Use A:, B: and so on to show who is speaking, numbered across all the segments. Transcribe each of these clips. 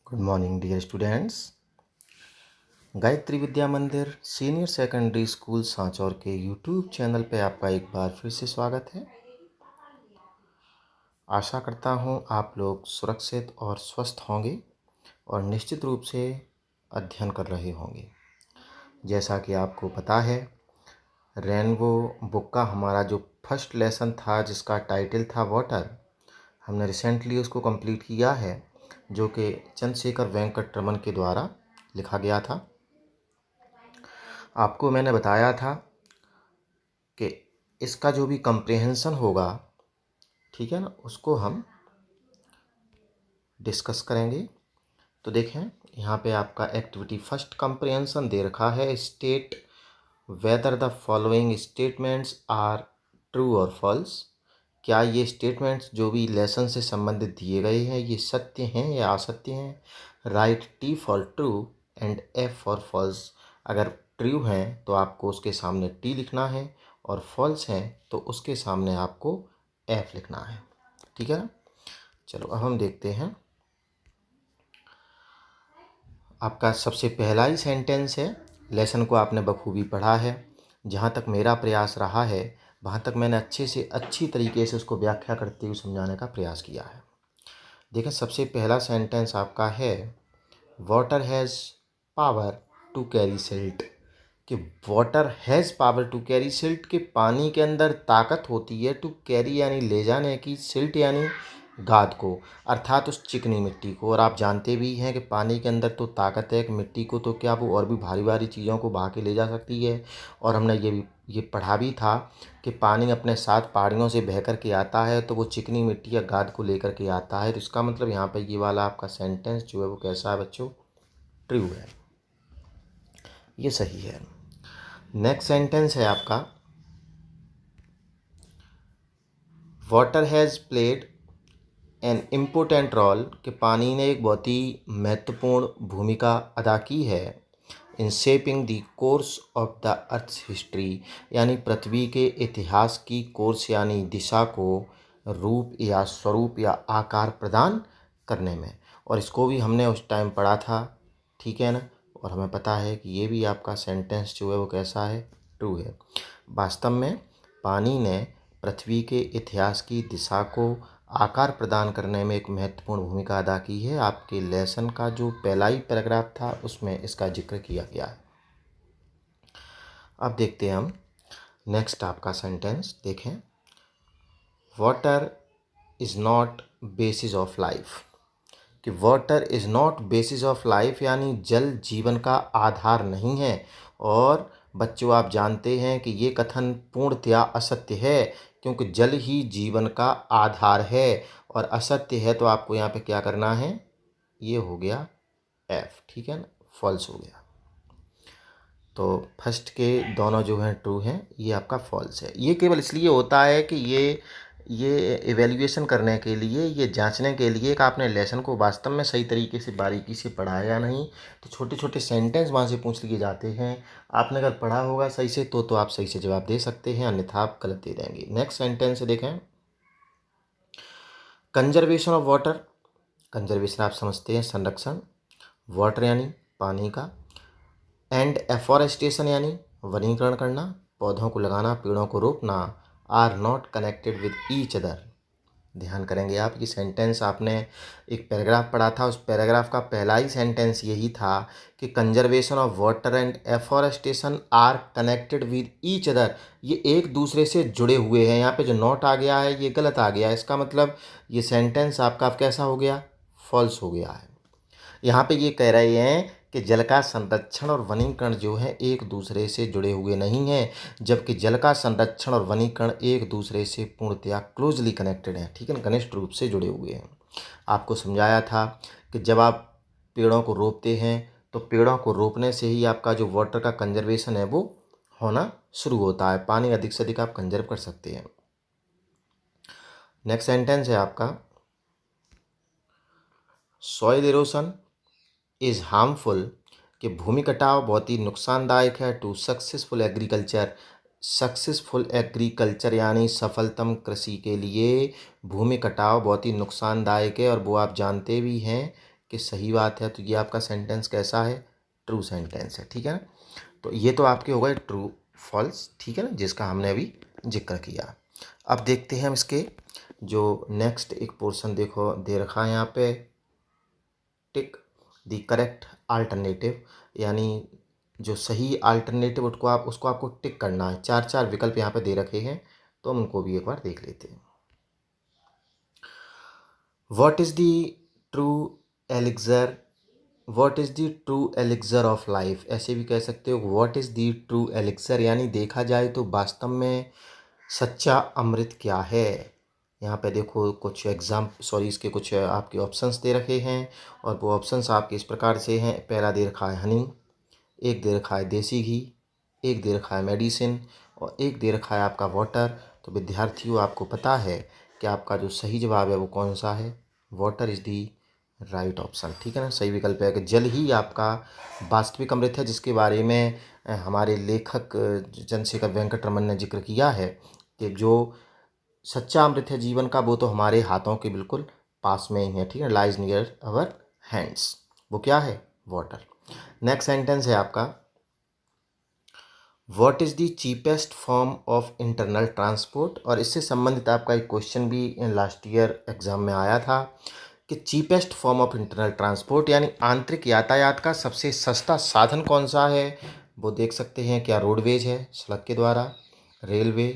A: Good morning dear students. Gayatri Vidya Mandir senior secondary school Sanchore के YouTube channel पे आपका एक बार फिर से स्वागत है। आशा करता हूँ आप लोग सुरक्षित और स्वस्थ होंगे और निश्चित रूप से अध्ययन कर रहे होंगे। जैसा कि आपको पता है, रेनबो बुक का हमारा जो फर्स्ट लेसन था जिसका टाइटल था वाटर, हमने रिसेंटली उसको कंप्लीट किया है, जो कि चंद्रशेखर वेंकट रमन के द्वारा लिखा गया था। आपको मैंने बताया था कि इसका जो भी कंप्रेहेंशन होगा, ठीक है ना, उसको हम डिस्कस करेंगे। तो देखें, यहाँ पे आपका एक्टिविटी फर्स्ट कंप्रेहेंशन दे रखा है। State whether the following statements are true और फॉल्स। क्या ये स्टेटमेंट्स जो भी लेसन से संबंधित दिए गए हैं ये सत्य हैं या असत्य हैं। Write T for true and F for false. अगर ट्रू हैं तो आपको उसके सामने टी लिखना है और फॉल्स हैं तो उसके सामने आपको एफ लिखना है। ठीक है ना। चलो अब हम देखते हैं। आपका सबसे पहला ही सेंटेंस है। लेसन को आपने बखूबी पढ़ा है। जहाँ तक मेरा प्रयास रहा है वहाँ तक मैंने अच्छी तरीके से उसको व्याख्या करते हुए समझाने का प्रयास किया है। देखें, सबसे पहला सेंटेंस आपका है water has power to carry silt. कि water has power to carry silt, के पानी के अंदर ताकत होती है टू कैरी यानी ले जाने की, सिल्ट यानी गाद को, अर्थात उस चिकनी मिट्टी को। और आप जानते भी हैं कि पानी के अंदर तो ताकत है कि मिट्टी को तो क्या वो और भी भारी भारी चीज़ों को बहा के ले जा सकती है। और हमने ये पढ़ा भी था कि पानी अपने साथ पहाड़ियों से बह कर के आता है तो वो चिकनी मिट्टी या गाद को लेकर के आता है। तो इसका मतलब यहाँ पर ये वाला आपका सेंटेंस जो है वो कैसा है बच्चों, ट्रू है, ये सही है। नेक्स्ट सेंटेंस है आपका water has played an important role. कि पानी ने एक बहुत ही महत्वपूर्ण भूमिका अदा की है in shaping the course of the earth history, यानी पृथ्वी के इतिहास की कोर्स यानी दिशा को रूप या स्वरूप या आकार प्रदान करने में। और इसको भी हमने उस टाइम पढ़ा था, ठीक है ना। और हमें पता है कि ये भी आपका सेंटेंस जो है वो कैसा है, ट्रू है। वास्तव में पानी ने पृथ्वी के इतिहास की दिशा को आकार प्रदान करने में एक महत्वपूर्ण भूमिका अदा की है। आपके लेसन का जो पहला ही पैराग्राफ था उसमें इसका जिक्र किया गया है। अब देखते हैं हम नेक्स्ट आपका सेंटेंस। देखें, water is not basis of life. कि water is not basis of life यानी जल जीवन का आधार नहीं है। और बच्चों आप जानते हैं कि ये कथन पूर्णतया असत्य है, क्योंकि जल ही जीवन का आधार है। और असत्य है तो आपको यहाँ पे क्या करना है, ये हो गया एफ, ठीक है ना, फॉल्स हो गया। तो फर्स्ट के दोनों जो हैं ट्रू हैं, ये आपका फॉल्स है। ये केवल इसलिए होता है कि ये इवेल्युएशन करने के लिए, ये जांचने के लिए कि आपने लेसन को वास्तव में सही तरीके से बारीकी से पढ़ा है या नहीं। तो छोटे छोटे सेंटेंस वहाँ से पूछ लिए जाते हैं। आपने अगर पढ़ा होगा सही से तो आप सही से जवाब दे सकते हैं, अन्यथा आप गलत दे देंगे। नेक्स्ट सेंटेंस देखें, कंजर्वेशन ऑफ वाटर। कंजर्वेशन आप समझते हैं, संरक्षण। वाटर यानी पानी का। एंड एफॉरेस्टेशन यानी वनीकरण करना, पौधों को लगाना, पेड़ों को रोपना, are not connected with each other. ध्यान करेंगे आप, ये सेंटेंस आपने एक पैराग्राफ पढ़ा था, उस पैराग्राफ का पहला ही सेंटेंस यही था कि conservation of water and afforestation are connected with each other. ये एक दूसरे से जुड़े हुए हैं। यहाँ पे जो नॉट आ गया है ये गलत आ गया है। इसका मतलब ये सेंटेंस आपका कैसा हो गया, फॉल्स हो गया है। यहाँ पे ये कह रहे हैं कि जल का संरक्षण और वनीकरण जो है एक दूसरे से जुड़े हुए नहीं हैं, जबकि जल का संरक्षण और वनीकरण एक दूसरे से पूर्णतया क्लोजली कनेक्टेड हैं, ठीक है, घनिष्ठ रूप से जुड़े हुए हैं। आपको समझाया था कि जब आप पेड़ों को रोपते हैं तो पेड़ों को रोपने से ही आपका जो वाटर का कंजर्वेशन है वो होना शुरू होता है। पानी अधिक से अधिक आप कंजर्व कर सकते हैं। नेक्स्ट सेंटेंस है आपका सॉइल इरोशन इज़ हार्मफुल। कि भूमि कटाव बहुत ही नुकसानदायक है to successful agriculture. Successful agriculture यानी सफलतम कृषि के लिए भूमि कटाव बहुत ही नुकसानदायक है। और वो आप जानते भी हैं कि सही बात है, तो ये आपका सेंटेंस कैसा है, ट्रू सेंटेंस है, ठीक है ना। तो ये तो आपके हो गए ट्रू फॉल्स, ठीक है ना, जिसका हमने अभी जिक्र किया। अब देखते हैं हम इसके जो नेक्स्ट एक पोर्शन देखो दे रखा है यहाँ पे, टिक द करेक्ट अल्टरनेटिव, यानी जो सही अल्टरनेटिव उसको आपको टिक करना है। चार चार विकल्प यहाँ पे दे रखे हैं, तो हम उनको भी एक बार देख लेते हैं। What is the true elixir, what is the true elixir of life, ऐसे भी कह सकते हो what is the true elixir, यानी देखा जाए तो वास्तव में सच्चा अमृत क्या है। यहाँ पे देखो कुछ इसके कुछ आपके ऑप्शंस दे रखे हैं, और वो ऑप्शंस आपके इस प्रकार से हैं। पहला दे रखा है हनी, एक दे रखा है देसी घी, एक दे रखा है मेडिसिन, और एक दे रखा है आपका वाटर। तो विद्यार्थियों, आपको पता है कि आपका जो सही जवाब है वो कौन सा है, water is the right option, ठीक है ना। सही विकल्प है कि जल ही आपका वास्तविक अमृत है, जिसके बारे में हमारे लेखक चंद्रशेखर वेंकट रमन ने जिक्र किया है कि जो सच्चा अमृत है जीवन का, वो तो हमारे हाथों के बिल्कुल पास में ही है, ठीक है, लाइज नियर अवर हैंड्स। वो क्या है, वाटर। नेक्स्ट सेंटेंस है आपका, what is the cheapest form of internal transport, और इससे संबंधित आपका एक क्वेश्चन भी लास्ट ईयर एग्जाम में आया था कि cheapest form of internal transport यानी आंतरिक यातायात का सबसे सस्ता साधन कौन सा है। वो देख सकते हैं, क्या रोडवेज है सड़क के द्वारा, रेलवे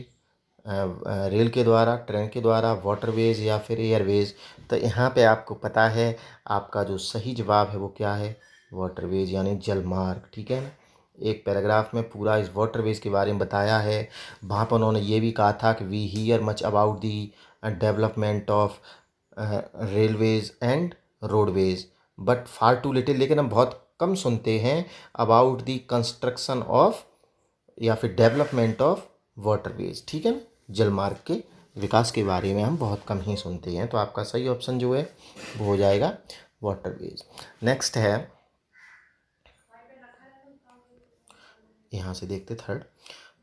A: रेल के द्वारा, ट्रेन के द्वारा, वाटरवेज या फिर एयरवेज। तो यहाँ पे आपको पता है आपका जो सही जवाब है वो क्या है, वाटरवेज यानी जलमार्ग, ठीक है ना। एक पैराग्राफ में पूरा इस वाटरवेज के बारे में बताया है। वहाँ पर उन्होंने ये भी कहा था कि we hear much about the development of railways and roadways but far too little, लेकिन हम बहुत कम सुनते हैं अबाउट दी कंस्ट्रक्शन ऑफ या फिर डेवलपमेंट ऑफ वाटरवेज, ठीक है ना। जलमार्ग के विकास के बारे में हम बहुत कम ही सुनते हैं। तो आपका सही ऑप्शन जो है वो हो जाएगा वाटरवेज। नेक्स्ट है, यहाँ से देखते third,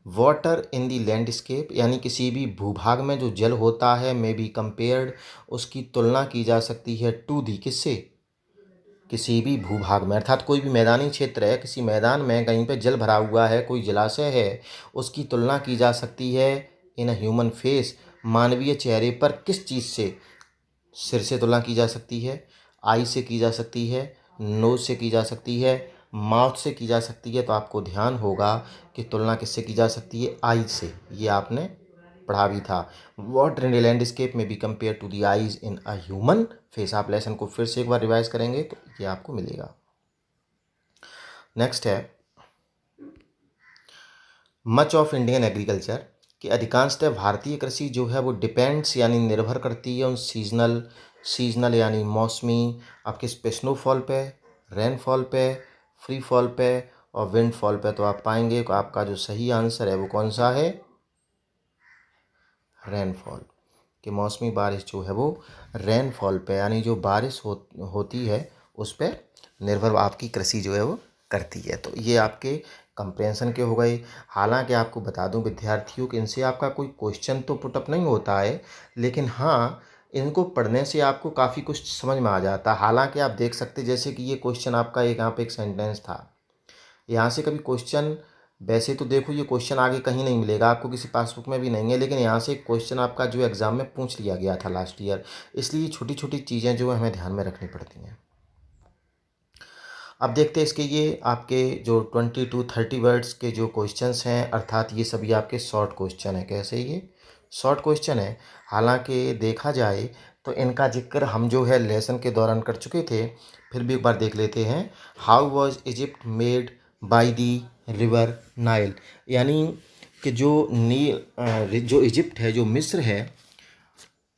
A: water in the landscape, यानी किसी भी भूभाग में जो जल होता है मे बी कंपेयर्ड, उसकी तुलना की जा सकती है टू दी, किससे, किसी भी भूभाग में, अर्थात कोई भी मैदानी क्षेत्र है, किसी मैदान में कहीं पे जल भरा हुआ है, कोई जलाशय है, उसकी तुलना की जा सकती है इन अ ह्यूमन फेस, मानवीय चेहरे पर किस चीज़ से, सिर से तुलना की जा सकती है, आई से की जा सकती है, नोज से की जा सकती है, माउथ से की जा सकती है। तो आपको ध्यान होगा कि तुलना किससे की जा सकती है, आई से, ये आपने पढ़ा भी था। वाटर इन लैंडस्केप में be compare to the eyes in a human face. आप लेसन को फिर से एक बार रिवाइज करेंगे तो ये आपको मिलेगा। नेक्स्ट है, मच ऑफ इंडियन एग्रीकल्चर, कि अधिकांशतः भारतीय कृषि जो है वो डिपेंड्स यानी निर्भर करती है उन सीजनल यानी मौसमी आपके स्नोफॉल पे, रेनफॉल पे, फ्री फॉल पे और विंड फॉल पे। तो आप पाएंगे कि आपका जो सही आंसर है वो कौन सा है, रेनफॉल, कि मौसमी बारिश जो है वो रेनफॉल पे यानी जो बारिश होती है उस पर निर्भर आपकी कृषि जो है वो करती है। तो ये आपके कंप्रेंशन के हो गए। हालांकि आपको बता दूं विद्यार्थियों कि इनसे आपका कोई क्वेश्चन तो पुटअप नहीं होता है, लेकिन हाँ इनको पढ़ने से आपको काफ़ी कुछ समझ में आ जाता है। हालांकि आप देख सकते जैसे कि ये क्वेश्चन आपका एक यहाँ पे एक सेंटेंस था, यहाँ से कभी क्वेश्चन, वैसे तो देखो ये क्वेश्चन आगे कहीं नहीं मिलेगा आपको, किसी पासबुक में भी नहीं है, लेकिन यहाँ से एक क्वेश्चन आपका जो एग्ज़ाम में पूछ लिया गया था लास्ट ईयर, इसलिए छोटी छोटी चीज़ें जो हमें ध्यान में रखनी पड़ती हैं। अब देखते हैं इसके ये आपके जो 20 to 30 वर्ड्स के जो क्वेश्चंस हैं, अर्थात ये सभी आपके शॉर्ट क्वेश्चन है। कैसे, ये शॉर्ट क्वेश्चन है। हालांकि देखा जाए तो इनका जिक्र हम जो है लेसन के दौरान कर चुके थे, फिर भी एक बार देख लेते हैं। How was Egypt made by the river Nile, यानी कि जो इजिप्ट है, जो मिस्र है,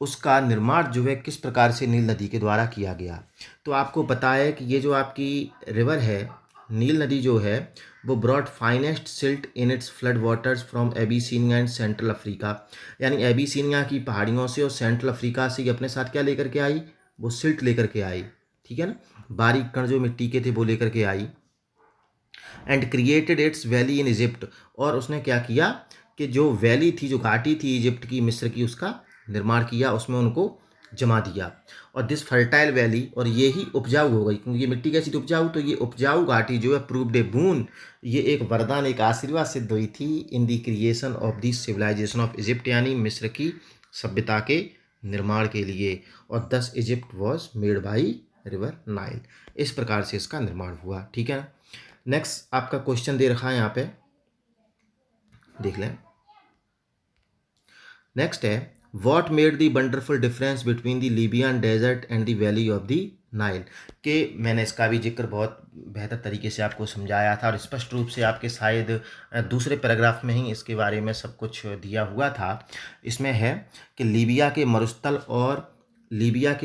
A: उसका निर्माण जो है किस प्रकार से नील नदी के द्वारा किया गया। तो आपको पता है कि ये जो आपकी रिवर है, नील नदी जो है, वो brought finest silt in its flood waters from Abyssinia and central Africa, यानी एबीसीनिया की पहाड़ियों से और सेंट्रल अफ्रीका से ये अपने साथ क्या लेकर के आई, वो सिल्ट लेकर के आई, ठीक है ना, बारीक कण जो मिट्टी के थे वो लेकर के आई। And created its valley in Egypt, और उसने क्या किया कि जो वैली थी, जो घाटी थी इजिप्ट की, मिस्र की, उसका निर्माण किया, उसमें उनको जमा दिया, और दिस फर्टाइल वैली, और ये ही उपजाऊ हो गई, क्योंकि ये मिट्टी कैसी थी, उपजाऊ, तो ये उपजाऊ घाटी जो है प्रूव्ड ए बून, ये एक वरदान, एक आशीर्वाद सिद्ध हुई थी in the creation of the civilization of Egypt, यानी मिस्र की सभ्यता के निर्माण के लिए। और 10 Egypt was made by river Nile, इस प्रकार से इसका निर्माण हुआ। ठीक है ना। नेक्स्ट आपका क्वेश्चन दे रखा है यहाँ पे, देख लें। नेक्स्ट है, what made the wonderful difference between the Libyan desert and the valley of the Nile, के मैंने इसका भी जिक्र बहुत बेहतर तरीके से आपको समझाया था, और स्पष्ट रूप से आपके शायद दूसरे पैराग्राफ में ही इसके बारे में सब कुछ दिया हुआ था। इसमें है कि लीबिया के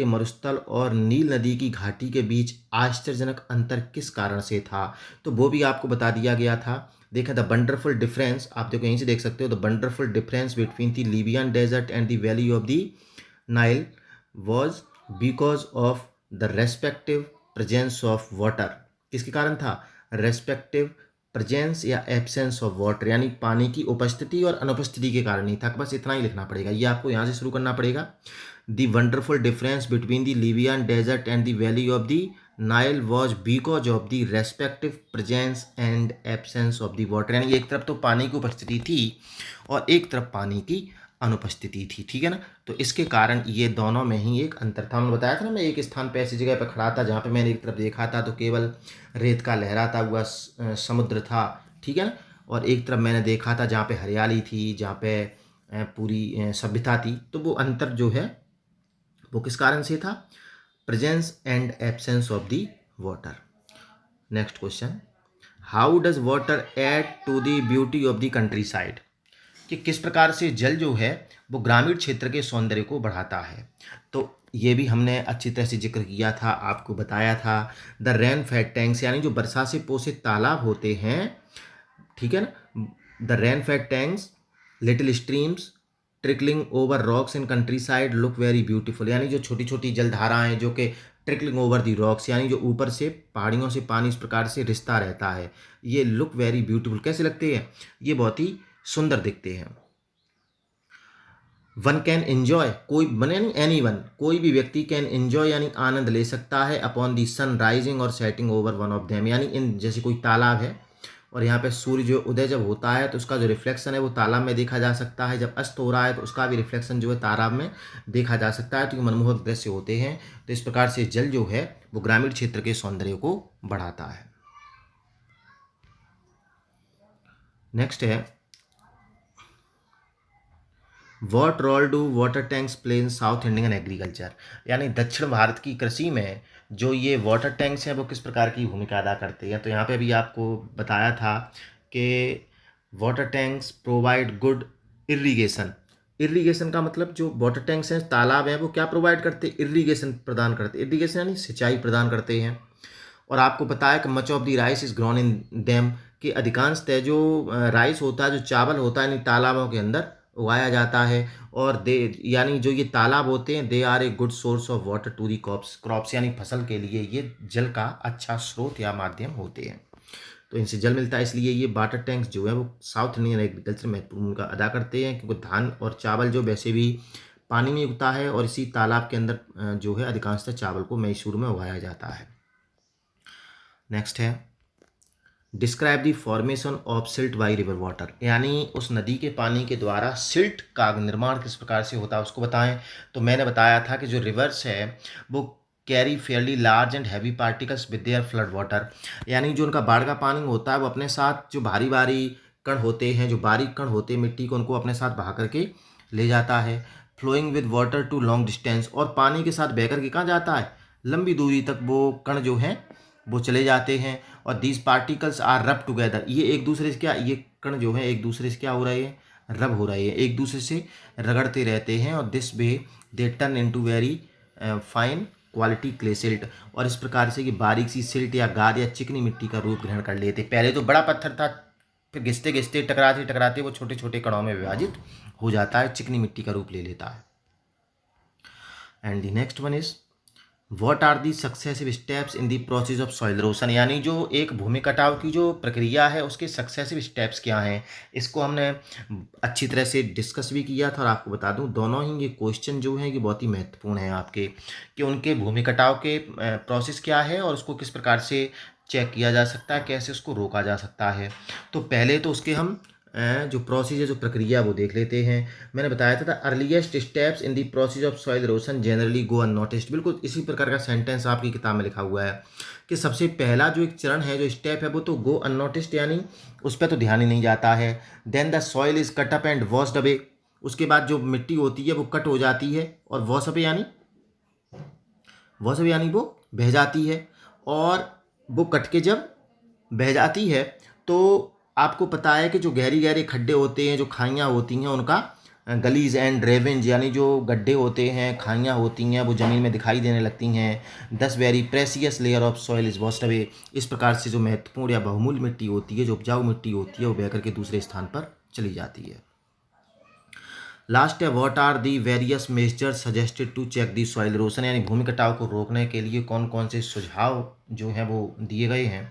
A: मरुस्थल और नील नदी की घाटी के बीच आश्चर्यजनक अंतर किस कारण से था, तो वो भी आपको बता दिया गया था। देखा, द वंडरफुल डिफरेंस, आप देखो यहीं से देख सकते हो, the wonderful difference between the Libyan desert and the valley of the Nile was because of the respective presence of water. किसके कारण था? रेस्पेक्टिव प्रेजेंस या एब्सेंस ऑफ वाटर, यानी पानी की उपस्थिति और अनुपस्थिति के कारण नहीं था। बस इतना ही लिखना पड़ेगा, ये आपको यहाँ से शुरू करना पड़ेगा। The wonderful difference between the Libyan desert and the valley of the Nile was because of the respective presence and absence of the water, यानी एक तरफ तो पानी की उपस्थिति थी और एक तरफ पानी की अनुपस्थिति थी। ठीक है ना। तो इसके कारण ये दोनों में ही एक अंतर था। मैंने बताया था ना, मैं एक स्थान पे ऐसी जगह पे खड़ा था जहाँ पे मैंने एक तरफ देखा था तो केवल रेत का लहराता हुआ समुद्र था। ठीक है ना। और एक तरफ मैंने देखा था जहाँ पे हरियाली थी, जहाँ पे पूरी सभ्यता थी। तो वो अंतर जो है वो किस कारण से था? Presence and absence of the water. Next question, how does water add to the beauty of the countryside, कि किस प्रकार से जल जो है वो ग्रामीण क्षेत्र के सौंदर्य को बढ़ाता है। तो ये भी हमने अच्छी तरह से जिक्र किया था, आपको बताया था। द रेन फेड टैंक्स, यानी जो वर्षा से पोषित तालाब होते हैं, ठीक है ना, the rain fade tanks, little streams trickling over rocks in country side look very beautiful, यानी जो छोटी छोटी जलधाराएं जो कि ट्रिकलिंग ओवर दी रॉक्स, यानी जो ऊपर से पहाड़ियों से पानी इस प्रकार से रिश्ता रहता है, ये लुक वेरी ब्यूटीफुल कैसे लगते हैं? ये बहुत ही सुंदर दिखते हैं। वन कैन एंजॉय, कोई बने नहीं, एनी वन, कोई भी व्यक्ति कैन एंजॉय यानी आनंद ले सकता है अपॉन दी सन राइजिंग और setting over one of them, यानी इन जैसे कोई तालाब है और यहाँ पे सूर्य जो उदय जब होता है तो उसका जो रिफ्लेक्शन है वो तालाब में देखा जा सकता है, जब अस्त हो रहा है तो उसका भी रिफ्लेक्शन जो है तालाब में देखा जा सकता है। तो ये मनमोहक दृश्य होते हैं। तो इस प्रकार से जल जो है वो ग्रामीण क्षेत्र के सौंदर्य को बढ़ाता है। नेक्स्ट है, what role do water tanks play in South Indian agriculture, यानी दक्षिण भारत की कृषि में जो ये वाटर टैंक्स हैं वो किस प्रकार की भूमिका अदा करते हैं। तो यहाँ पे भी आपको बताया था कि water tanks provide good irrigation. Irrigation का मतलब जो वाटर टैंक्स हैं, तालाब हैं, वो क्या प्रोवाइड करते हैं? इरिगेशन प्रदान करते हैं। इरिगेशन यानी सिंचाई प्रदान करते हैं। और आपको बताया कि much of the rice is grown in dam, कि अधिकांशतः जो राइस होता है, जो चावल होता है, यानी तालाबों के अंदर उगाया जाता है। और दे यानी जो ये तालाब होते हैं, they are a good source of water to the crops, यानी फसल के लिए ये जल का अच्छा स्रोत या माध्यम होते हैं। तो इनसे जल मिलता है, इसलिए ये वाटर टैंक्स जो है वो साउथ इंडियन एग्रीकल्चर में महत्वपूर्ण भूमिका अदा करते हैं, क्योंकि धान और चावल जो वैसे भी पानी में उगता है और इसी तालाब के अंदर जो है अधिकांशतः चावल को मैसूर में उगाया जाता है। नेक्स्ट है, describe the formation of silt by river water, यानी उस नदी के पानी के द्वारा सिल्ट का निर्माण किस प्रकार से होता है उसको बताएं। तो मैंने बताया था कि जो रिवर्स है वो carry fairly large and heavy particles with their flood water, यानी जो उनका बाढ़ का पानी होता है वो अपने साथ जो भारी भारी कण होते हैं, जो बारीक कण होते हैं मिट्टी को, उनको अपने साथ बहा करके ले जाता है। Flowing with water to long distance, और पानी के साथ बह करके कहाँ जाता है? लंबी दूरी तक वो कण जो हैं वो चले जाते हैं। और दीज पार्टिकल्स आर रब टुगेदर, ये एक दूसरे से क्या, ये कण जो है एक दूसरे से क्या हो रहे हैं? रब हो रहे हैं, एक दूसरे से रगड़ते रहते हैं। और this way they turn into very fine quality clay silt, और इस प्रकार से कि बारीक सी सिल्ट या गाद या चिकनी मिट्टी का रूप ग्रहण कर लेते। पहले तो बड़ा पत्थर था, फिर घिसते घिसते टकराते टकराते वो छोटे छोटे कणों में विभाजित हो जाता है, चिकनी मिट्टी का रूप ले लेता है। And the next one is what are the successive steps in the process of soil erosion, यानी जो एक भूमि कटाव की जो प्रक्रिया है उसके सक्सेसिव स्टेप्स क्या हैं, इसको हमने अच्छी तरह से डिस्कस भी किया था। और आपको बता दूं दोनों ही ये क्वेश्चन जो हैं ये बहुत ही महत्वपूर्ण हैं आपके, कि उनके भूमि कटाव के प्रोसेस क्या है और उसको किस प्रकार से चेक किया जा सकता है, कैसे उसको रोका जा सकता है। तो पहले तो उसके हम जो प्रोसेस है, जो प्रक्रिया, वो देख लेते हैं। मैंने बताया था earliest steps in the process of soil erosion generally go unnoticed, बिल्कुल इसी प्रकार का सेंटेंस आपकी किताब में लिखा हुआ है कि सबसे पहला जो एक चरण है, जो स्टेप है, वो तो गो अननोटिस्ड, यानी उस पर तो ध्यान ही नहीं जाता है। Then the soil is cut up and washed away, उसके बाद जो मिट्टी होती है वो कट हो जाती है और वॉश अवे यानी वो बह जाती है। और वो कट के जब बह जाती है तो आपको पता है कि जो गहरी गहरे खड्डे होते हैं, जो खाइयाँ होती हैं, उनका गलीज एंड रेवेंज, यानी जो गड्ढे होते हैं, खाइयाँ होती हैं, वो ज़मीन में दिखाई देने लगती हैं। 10 very precious layer of soil is washed away, इस प्रकार से जो महत्वपूर्ण या बहुमूल्य मिट्टी होती है, जो उपजाऊ मिट्टी होती है, वो बह करके दूसरे स्थान पर चली जाती है। लास्ट है what are the various measures suggested to check the soil erosion, यानी भूमि कटाव को रोकने के लिए कौन कौन से सुझाव जो हैं वो दिए गए हैं।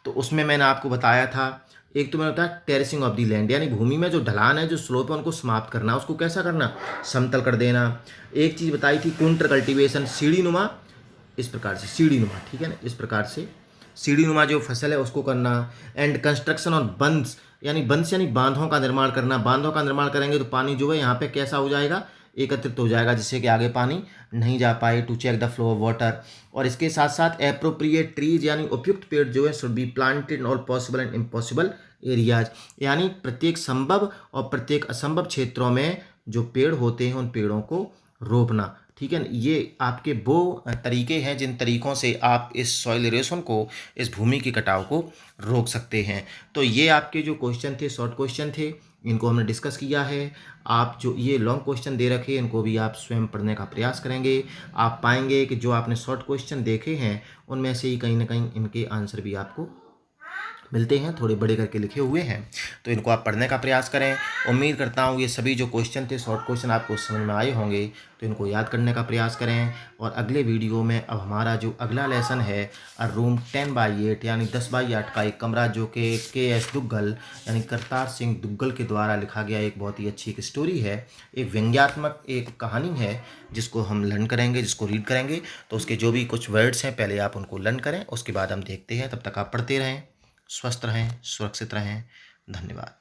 A: तो उसमें मैंने आपको बताया था, एक तो मैंने बताया टेरेसिंग ऑफ दी लैंड, यानी भूमि में जो ढलान है, जो स्लोप है, उनको समाप्त करना, उसको कैसा करना, समतल कर देना। एक चीज़ बताई थी कुंटर कल्टीवेशन, सीढ़ी नुमा, इस प्रकार से सीढ़ी नुमा, ठीक है ना, इस प्रकार से सीढ़ी नुमा जो फसल है उसको करना। एंड कंस्ट्रक्शन ऑन बंस, यानी बंस यानी बांधों का निर्माण करना। बांधों का निर्माण करेंगे तो पानी जो है यहाँ पे कैसा हो जाएगा, एकत्रित हो जाएगा, जिससे कि आगे पानी नहीं जा पाए, to check the flow of water. और इसके साथ साथ एप्रोप्रिएट ट्रीज, यानी उपयुक्त पेड़ जो है should be planted in all possible and impossible areas, यानी प्रत्येक संभव और प्रत्येक असंभव क्षेत्रों में जो पेड़ होते हैं उन पेड़ों को रोपना, ठीक है ना। ये आपके वो तरीके हैं जिन तरीक़ों से आप इस सॉइल इरोशन को, इस भूमि के कटाव को रोक सकते हैं। तो ये आपके जो क्वेश्चन थे, शॉर्ट क्वेश्चन थे, इनको हमने डिस्कस किया है। आप जो ये लॉन्ग क्वेश्चन दे रखे हैं इनको भी आप स्वयं पढ़ने का प्रयास करेंगे, आप पाएंगे कि जो आपने शॉर्ट क्वेश्चन देखे हैं उनमें से ही कहीं ना कहीं इनके आंसर भी आपको मिलते हैं, थोड़े बड़े करके लिखे हुए हैं। तो इनको आप पढ़ने का प्रयास करें। उम्मीद करता हूँ ये सभी जो क्वेश्चन थे, शॉर्ट क्वेश्चन, आपको समझ में आए होंगे, तो इनको याद करने का प्रयास करें। और अगले वीडियो में अब हमारा जो अगला लेसन है, रूम 10/8, यानी 10/8 का एक कमरा, जो कि KS दुग्गल यानी करतार सिंह दुग्गल के द्वारा लिखा गया एक बहुत ही अच्छी एक स्टोरी है, एक व्यंग्यात्मक एक कहानी है, जिसको हम लर्न करेंगे, जिसको रीड करेंगे। तो उसके जो भी कुछ वर्ड्स हैं पहले आप उनको लर्न करें, उसके बाद हम देखते हैं। तब तक आप पढ़ते रहें, स्वस्थ रहें, सुरक्षित रहें। धन्यवाद।